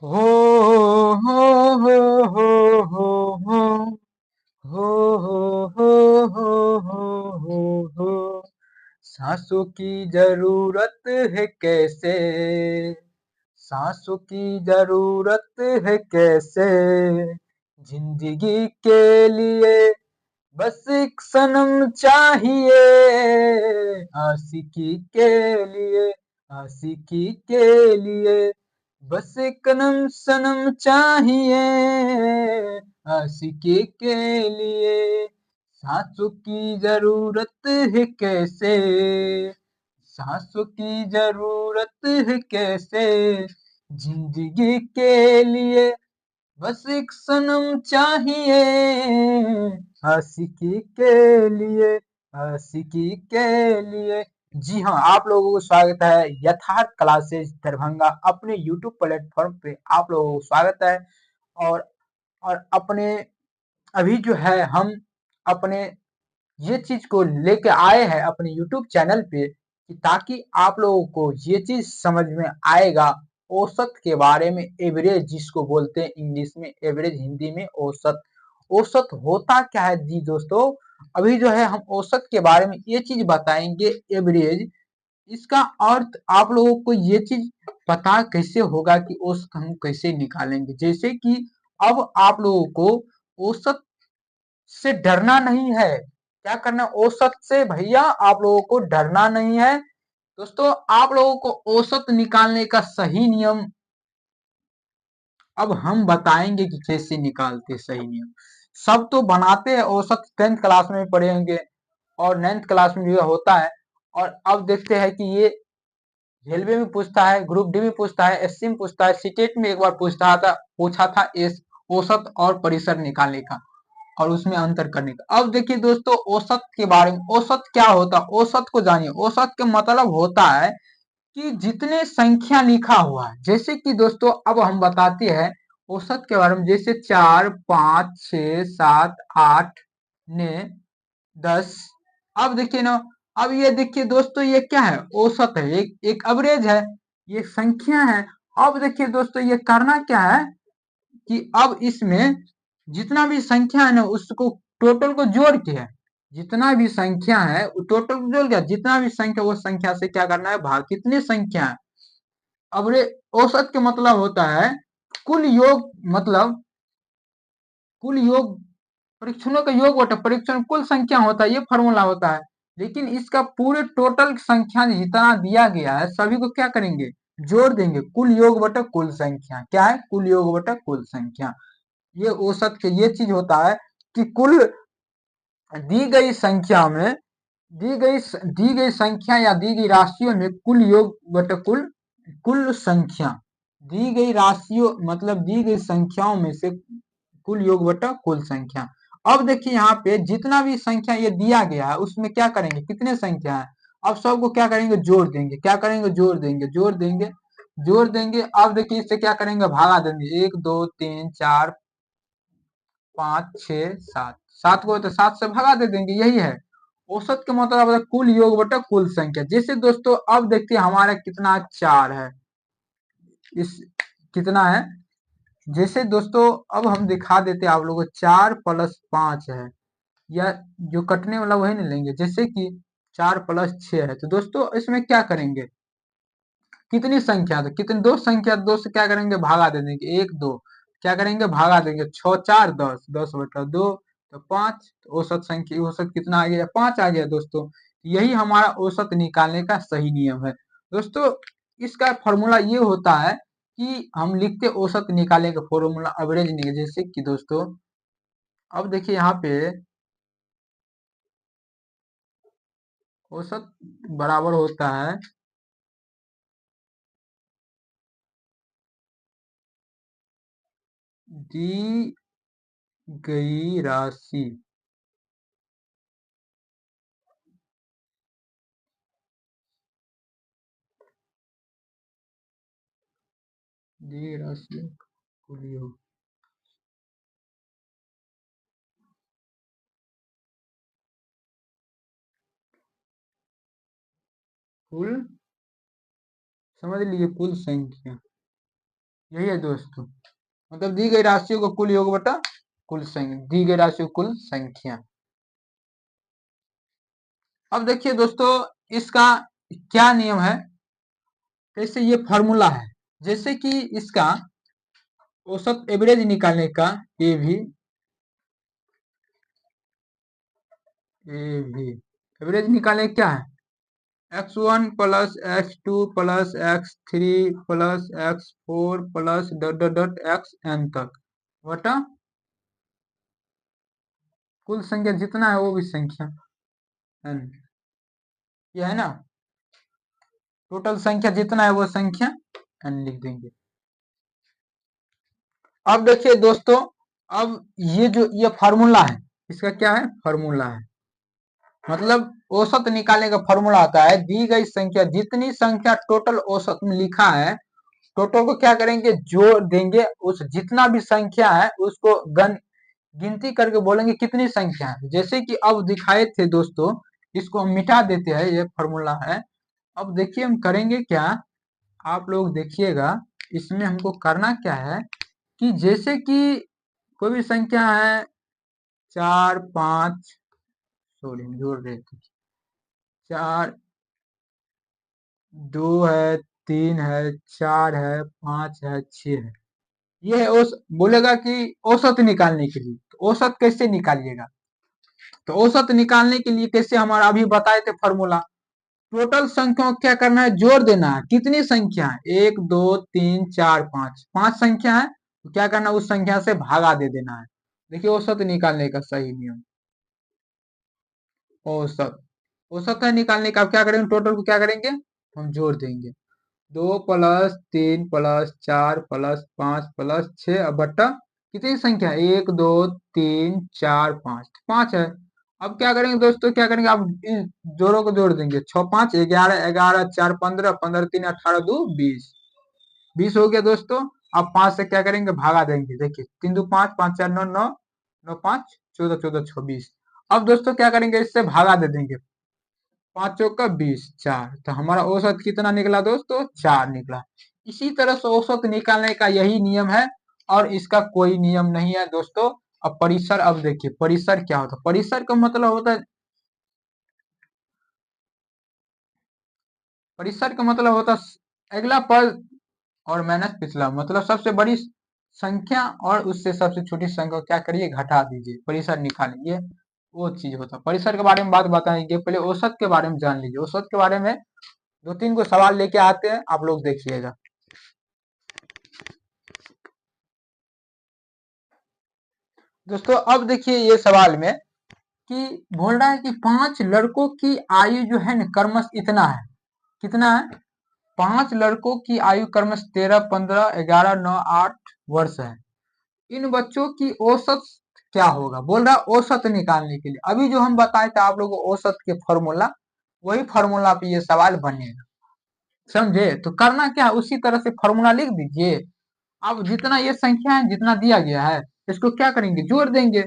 हो हो हो हो हो हो हो हो हो हो हो सांसों की जरूरत है कैसे, सांसों की जरूरत है कैसे, जिंदगी के लिए बस एक सनम चाहिए, आशिकी के लिए, आशिकी के लिए बस एक नम सनम चाहिए, आशिकी के लिए सांसों की जरूरत है कैसे, सांसों की जरूरत है कैसे, जिंदगी के लिए बस एक सनम चाहिए, आशिकी के लिए, आशिकी के लिए। जी हाँ, आप लोगों को स्वागत है यथार्थ क्लासेस दरभंगा अपने यूट्यूब प्लेटफॉर्म पे आप लोगों को स्वागत है। और और अपने अभी जो है हम अपने ये चीज को लेके आए हैं अपने यूट्यूब चैनल पे कि ताकि आप लोगों को ये चीज समझ में आएगा औसत के बारे में, एवरेज जिसको बोलते हैं इंग्लिश में एवरेज, हिंदी में औसत। औसत होता क्या है जी दोस्तों, अभी जो है हम औसत के बारे में ये चीज बताएंगे। एवरेज इसका अर्थ आप लोगों को ये चीज पता कैसे होगा कि औसत हम कैसे निकालेंगे। जैसे कि अब आप लोगों को औसत से डरना नहीं है। क्या करना, औसत से भैया आप लोगों को डरना नहीं है। दोस्तों आप लोगों को औसत निकालने का सही नियम अब हम बताएंगे कि कैसे निकालते सही नियम। सब तो बनाते हैं औसत, 10th क्लास में पढ़े होंगे और 9th क्लास में भी होता है। और अब देखते हैं कि ये रेलवे में पूछता है, ग्रुप डी में पूछता है, एससी में पूछता है, सीटेट में एक बार पूछा था इस औसत और परिसर निकालने का और उसमें अंतर करने का। अब देखिए दोस्तों औसत के बारे में, औसत क्या होता है औसत को जानिए। औसत का मतलब होता है कि जितने संख्या लिखा हुआ है, जैसे कि दोस्तों अब हम बताते हैं औसत के बारे में, जैसे 4 5 6 7 8 ने 10। अब देखिए ना, अब ये देखिए दोस्तों ये क्या है, औसत है, एक एवरेज है, ये संख्या है। अब देखिए दोस्तों ये करना क्या है कि अब इसमें जितना भी संख्या है ना उसको टोटल को जोड़ के है, जितना भी संख्या है टोटल को जोड़ के, जितना भी संख्या वो संख्या से क्या करना है भाग, कितनी संख्या है। अब रे औसत के मतलब होता है कुल योग, मतलब कुल योग परीक्षणों का योग बटा परीक्षण कुल संख्या होता है, ये फॉर्मूला होता है। लेकिन इसका पूरे टोटल संख्या जितना दिया गया है सभी को क्या करेंगे, जोड़ देंगे, कुल योग बटा कुल संख्या। क्या है, कुल योग बटा कुल संख्या। ये औसत के ये चीज होता है कि कुल दी गई संख्या में, दी गई संख्या या दी गई राशियों में कुल योग बटा कुल कुल संख्या, दी गई राशियों मतलब दी गई संख्याओं में से कुल योग बटा कुल संख्या। अब देखिए यहाँ पे जितना भी संख्या ये दिया गया है उसमें क्या करेंगे, कितने संख्या है, अब सबको क्या करेंगे, जोड़ देंगे। क्या करेंगे, जोड़ देंगे, जोड़ देंगे, जोड़ देंगे। अब देखिए इससे क्या करेंगे, भागा देंगे, 1 2 3 4 5 6 7, सात को तो सात से भगा दे देंगे, यही है औसत का मतलब है कुल योग बटा कुल संख्या। जैसे दोस्तों अब देखते हैं हमारा कितना, 4 है, इस कितना है, जैसे दोस्तों अब हम दिखा देते हैं आप लोगों को, 4 + 5 है, या जो कटने वाला वही नहीं लेंगे। जैसे कि 4 + 6 है, तो दोस्तों इसमें क्या करेंगे, कितनी संख्या, तो कितनी, दो संख्या, दो से क्या करेंगे, भागा दे देंगे, 1 2, क्या करेंगे, भागा देंगे, 6 4 10, 10/2 तो 5, तो औसत संख्या, औसत कितना आ गया, 5 आ गया दोस्तों। यही हमारा औसत निकालने का सही नियम है दोस्तों। इसका फॉर्मूला ये होता है कि हम लिखते औसत निकालने का फॉर्मूला एवरेज नहीं, जैसे कि दोस्तों अब देखिए यहाँ पे औसत बराबर होता है दी गई राशि, दी गई राशि कुल योग, कुल, समझ लीजिए कुल संख्या, यही है दोस्तों, मतलब दी गई राशियों का कुल योग बटा कुल संख्या, दी गई राशियों कुल संख्या। अब देखिए दोस्तों, इसका क्या नियम है, कैसे ये फॉर्मूला है। जैसे कि इसका औसत एवरेज निकालने का ये भी एवरेज निकालने क्या है, x1 plus x2 plus x3 plus x4 plus dot dot dot xn तक बटा कुल संख्या जितना है वो भी संख्या n, ये है ना, टोटल संख्या जितना है वो संख्या n लिख देंगे। अब देखिए दोस्तों, अब ये जो ये फॉर्मूला है, इसका क्या है, फॉर्मूला है, मतलब औसत निकालने का फॉर्मूला आता है, दी गई संख्या जितनी संख्या टोटल औसत में लिखा है, टोटल को क्या करेंगे, जोड़ देंगे, उस जितना भी संख्या है उसको गिनती करके बोलेंगे कितनी संख्या है। जैसे कि अब दिखाए थे दोस्तों, इसको हम मिटा देते हैं, ये फॉर्मूला है। अब देखिए हम करेंगे क्या, आप लोग देखिएगा, इसमें हमको करना क्या है कि जैसे कि कोई भी संख्या है 4 5, सॉरी हम जोड़ रहे थे, 4 2 है, 3 है, 4 है, 5 है, 6 है, ये है बोलेगा कि औसत निकालने के लिए, तो औसत कैसे निकालिएगा, तो औसत निकालने के लिए कैसे, हमारा अभी बताए थे फॉर्मूला, टोटल संख्या को क्या करना है, जोड़ देना है, कितनी संख्या है, 1 2 3 4 5, 5 संख्या है, तो क्या करना है, उस संख्या से भागा दे देना है। देखिए औसत निकालने का सही नियम, औसत, औसत है निकालने का, अब क्या करेंगे, टोटल को क्या करेंगे, हम जोड़ देंगे, 2 + 3 + 4 + 5 + 6 अब बट्टा कितनी संख्या, 1 2 3 4 5, 5 है। अब क्या करेंगे दोस्तों, क्या करेंगे, अब इन जोड़ों को जोड़ देंगे, 6 5 11, 11 4 15 15 3 18 2 20, 20 हो गया दोस्तों। अब 5 से क्या करेंगे, भागा देंगे, देखिए 3 2 5, 5 4 9 9, 9 5 14 14 26। अब दोस्तों क्या करेंगे, इससे भागा दे देंगे, 5 चौका 20, 4, तो हमारा औसत कितना निकला दोस्तों, 4 निकला। इसी तरह से औसत निकालने का यही नियम है, और इसका कोई नियम नहीं है दोस्तों। अब परिसर, अब देखिए परिसर क्या होता है, परिसर का मतलब होता है, परिसर का मतलब होता है अगला पद और माइनस पिछला, मतलब सबसे बड़ी संख्या और उससे सबसे छोटी संख्या को क्या करिए, घटा दीजिए, परिसर निकालेंगे, वो चीज होता है। परिसर के बारे में बात बताएंगे, पहले औसत के बारे में जान लीजिए। औसत के बारे में 2 3 को सवाल लेके आते हैं, आप लोग देखिएगा। दोस्तों अब देखिए ये सवाल में कि बोल रहा है कि 5 लड़कों की आयु जो है ना क्रमश इतना है, कितना है, 5 लड़कों की आयु क्रमश 13 15 11 9 8 वर्ष है। इन बच्चों की औसत क्या होगा, बोल रहा है औसत निकालने के लिए। अभी जो हम बताए थे आप लोगों को औसत के फॉर्मूला, वही फॉर्मूला पे ये सवाल बनेगा, समझे। तो करना क्या है, उसी तरह से फॉर्मूला लिख दीजिए। अब जितना ये संख्या है, जितना दिया गया है, इसको क्या करेंगे, जोड़ देंगे,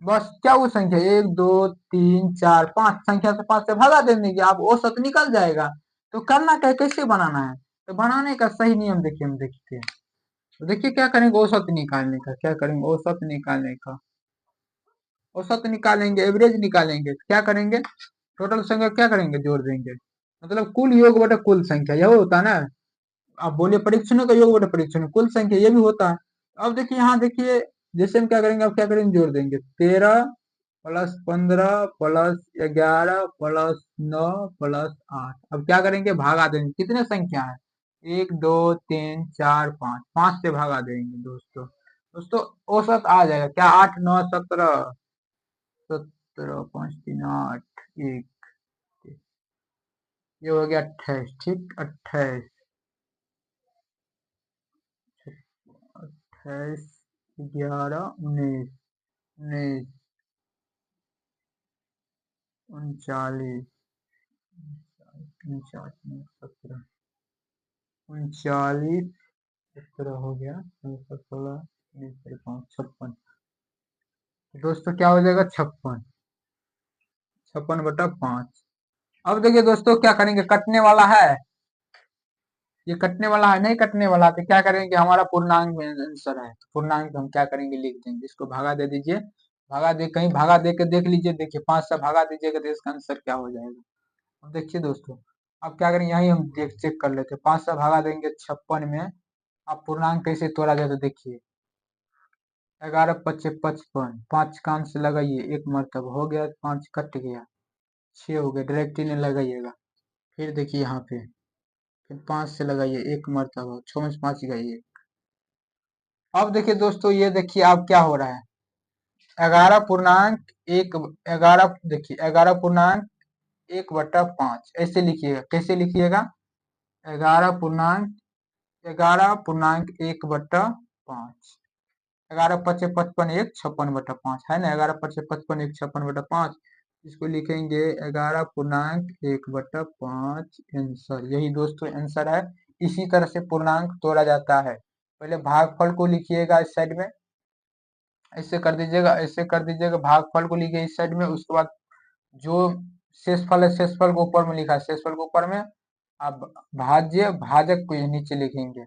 बस क्या वो संख्या 1 2 3 4 5, संख्या से 5 से भगा देंगे, आप औसत निकल जाएगा। तो करना क्या है, कैसे बनाना है, तो बनाने का सही नियम देखिए, हम देखते हैं। तो देखिए क्या करेंगे, औसत निकालने का क्या करेंगे, औसत निकालने का, औसत निकालेंगे, एवरेज निकालेंगे, तो क्या करेंगे, टोटल संख्या क्या करेंगे, जोड़ देंगे, मतलब कुल योग बटे कुल संख्या, यह होता है ना। आप बोलिए परीक्षणों का योग बटे परीक्षण कुल संख्या, ये भी होता है। अब देखिए यहाँ देखिए, जैसे हम क्या करेंगे, अब क्या करेंगे, जोड़ देंगे, 13 + 15 + 11 + 9 + 8, अब क्या करेंगे, भागा देंगे, कितने संख्या है, 1 2 3 4 5, 5 से भागा देंगे दोस्तों। दोस्तों औसत आ जाएगा क्या, 8 9 17, 17 5 3 8 1, ये हो गया 28, ठीक, 28, 28 11 19, 19 39 49 17, 39 17 हो गया, 16 16 56, दोस्तों क्या हो जाएगा, 56, 56 बटा 5। अब देखिए दोस्तों क्या करेंगे, कटने वाला है, ये कटने वाला है, नहीं कटने वाला, तो क्या करेंगे, हमारा पूर्णांक में आंसर है, तो पूर्णांक हम क्या करेंगे, लिख देंगे, इसको भागा दे दीजिए, भागा दे, कहीं भागा दे के देख लीजिए, देखिए 5 से भागा दीजिएगा तो इसका आंसर क्या हो जाएगा। अब देखिए दोस्तों, अब क्या करेंगे, यही हम देख चेक कर लेते हैं, 5 से भागा देंगे 56 में, अब पूर्णांक कैसे तोड़ा जाए तो देखिए, 11×5 = 55, 5 कान से लगाइए, एक मरतब हो गया, 5 कट गया, 6 हो गया, डायरेक्ट ही नहीं लगाइएगा, फिर देखिए यहाँ पे, फिर 5 से लगाइए, एक मरतबा, 6 में से 5 गई है। अब देखिए दोस्तों, ये देखिए अब क्या हो रहा है, 11 पूर्णांक 1, 11 देखिए 11 पूर्णांक 1/5 ऐसे लिखिएगा, कैसे लिखिएगा, 11 पूर्णांक 1/5, 11×5 = 55, 1 56 है ना, 11×5 = 55, 1 56/5, इसको लिखेंगे 11 पूर्णांक 1/5 आंसर, यही दोस्तों आंसर है। इसी तरह से पूर्णांक तोड़ा जाता है, पहले भागफल को लिखिएगा इस साइड में, ऐसे कर दीजिएगा, ऐसे कर दीजिएगा, भागफल को लिखिए इस साइड में, उसके बाद जो शेषफल है, शेषफल को ऊपर में लिखा है, शेषफल को ऊपर में, अब भाज्य भाजक को ये नीचे लिखेंगे,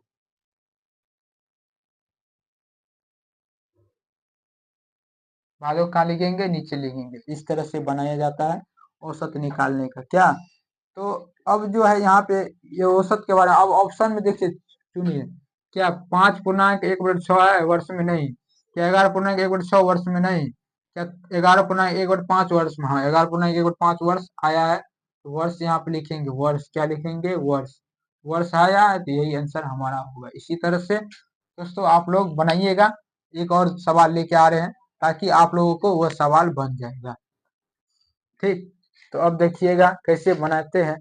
भाजक कहाँ लिखेंगे, नीचे लिखेंगे, इस तरह से बनाया जाता है औसत निकालने का। क्या, तो अब जो है यहाँ पे ये औसत के बारे में, अब ऑप्शन में देखिए चुनिए, क्या 5 पूर्णांक 1/6 है वर्ष में, नहीं, क्या 11 पूर्णांक 1/6 वर्ष में, नहीं, क्या 11 पूर्णांक 1/5 वर्ष में, हाँ 11 पूर्णांक 1/5 वर्ष आया है, तो वर्ष यहाँ पे लिखेंगे, वर्ष क्या लिखेंगे, वर्ष, वर्ष आया है, तो यही आंसर हमारा होगा। इसी तरह से दोस्तों आप लोग बनाइएगा, एक और सवाल लेके आ रहे हैं, ताकि आप लोगों को वह सवाल बन जाएगा, ठीक। तो अब देखिएगा कैसे बनाते हैं।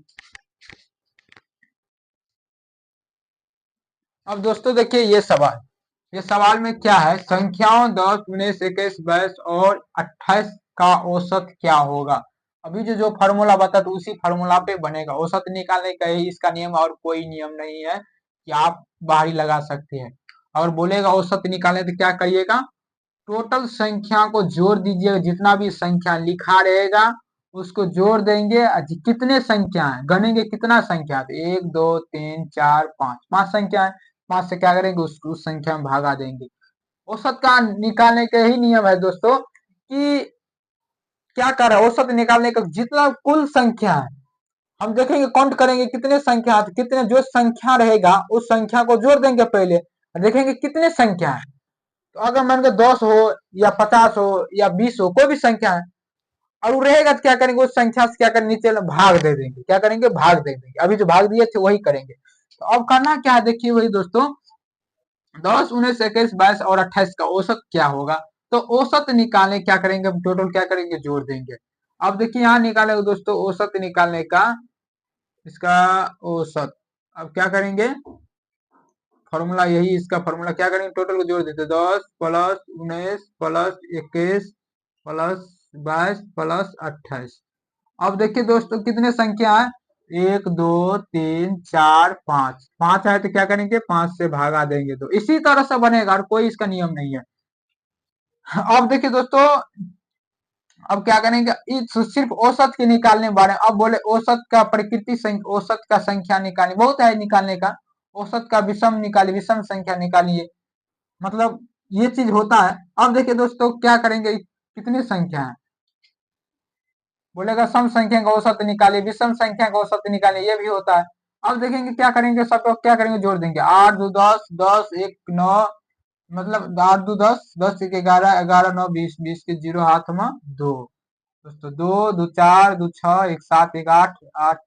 अब दोस्तों देखिए ये सवाल में क्या है, संख्याओं 10, 19, 21, 22 और 28 का औसत क्या होगा। अभी जो फार्मूला बता तो उसी फार्मूला पे बनेगा, औसत निकालने का ही इसका नियम, और कोई नियम नहीं है कि आप बाहरी लगा सकते हैं। और बोलेगा औसत निकालने तो क्या करिएगा, टोटल संख्या को जोड़ दीजिएगा, जितना भी संख्या लिखा रहेगा उसको जोड़ देंगे, कितने संख्या है गनेंगे, कितना संख्या है, तो 1 2 3 4 5, 5 संख्या है, 5 से क्या करेंगे, उस संख्या में भागा देंगे। औसत का निकालने का ही नियम है दोस्तों, कि क्या कर रहा है, औसत निकालने का जितना कुल संख्या है, हम देखेंगे काउंट करेंगे कितने संख्या है, तो कितने जो संख्या रहेगा उस संख्या को जोड़ देंगे पहले, देखेंगे कितने संख्या है, तो अगर मान के 10 हो या 50 हो या 20 हो, कोई भी संख्या है, और वो रहेगा तो क्या करेंगे, उस संख्या से क्या करेंगे, नीचे भाग दे देंगे, क्या करेंगे, भाग दे देंगे, अभी जो भाग दिए थे वही करेंगे। तो अब करना क्या है, देखिए वही दोस्तों, 10, 19, 21, 22 और 28 का औसत क्या होगा, तो औसत निकालने क्या करेंगे, हम टोटल क्या करेंगे, जोड़ देंगे। अब देखिए यहाँ निकालेंगे दोस्तों, औसत निकालने का, इसका औसत, अब क्या करेंगे, फॉर्मूला यही, इसका फॉर्मूला क्या करेंगे, टोटल को जोड़ देते, 10 + 19 + 21 + 22 + 28। अब देखिए दोस्तों कितने संख्या है, 1 2 3 4 5, 5 है तो क्या करेंगे, 5 से भागा देंगे, तो इसी तरह से बनेगा, और कोई इसका नियम नहीं है। अब देखिए दोस्तों, अब क्या करेंगे, इस सिर्फ औसत के निकालने के बारे में, अब बोले औसत का प्रकृति संख्या, औसत का संख्या निकालनी, बहुत है निकालने का, औसत का विषम निकालिए, विषम संख्या निकालिए, मतलब ये चीज होता है। अब देखिए दोस्तों क्या करेंगे, कितनी संख्या है, बोलेगा सम संख्या का औसत निकालिए, विषम संख्या का औसत निकालिए, ये भी होता है। अब देखेंगे क्या करेंगे, सबको क्या करेंगे, जोड़ देंगे, 8 2 10, 10 1 9, मतलब 8 2 10, 10 1 11, 11 9 20, 20 के 0 हाथ में 2, दोस्तों 2 2 4 2 6 1 7 1 8 8,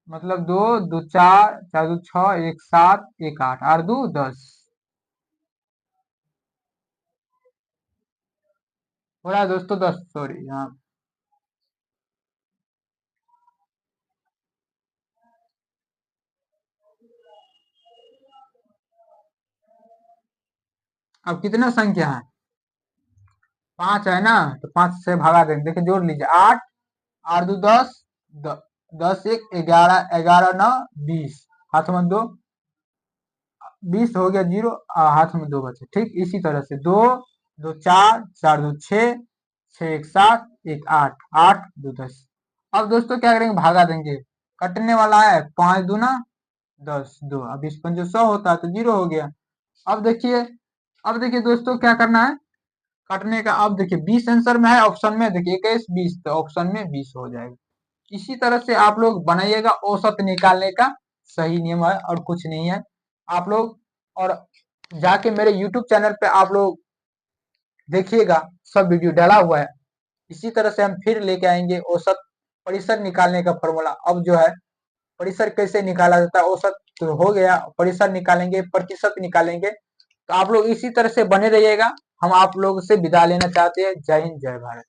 मतलब 2 2 4 4 2 6 1 7 1 8, 8 2 10, हो रहा है दोस्तों 10, सॉरी यहाँ। अब कितना संख्या है, 5 है ना, तो 5 से भगा देंगे, देखिए जोड़ लीजिए, 8 8 2 10, 10 1 11, 11 9 20, हाथ में 2, 20 हो गया 0, हाथ में 2 बचे, ठीक। इसी तरह से 2 2 4 4 2 6, 6 1 7 1 8, 8 2 10। अब दोस्तों क्या करेंगे, भागा देंगे, कटने वाला है 5 दूना 10 2, अब इस 5 100 होता है तो 0 हो गया। अब देखिए, अब देखिए दोस्तों क्या करना है काटने का। अब देखिए 20 आंसर में है, ऑप्शन में देखिए 21 20, तो ऑप्शन में 20 हो जाएगा। इसी तरह से आप लोग बनाइएगा, औसत निकालने का सही नियम है और कुछ नहीं है। आप लोग और जाके मेरे यूट्यूब चैनल पे आप लोग देखिएगा, सब वीडियो डाला हुआ है। इसी तरह से हम फिर लेके आएंगे औसत परिसर निकालने का फॉर्मूला। अब जो है परिसर कैसे निकाला जाता है, औसत तो हो गया, परिसर निकालेंगे, प्रतिशत निकालेंगे। तो आप लोग इसी तरह से बने रहिएगा। हम आप लोग से विदा लेना चाहते हैं। जय हिंद, जय भारत।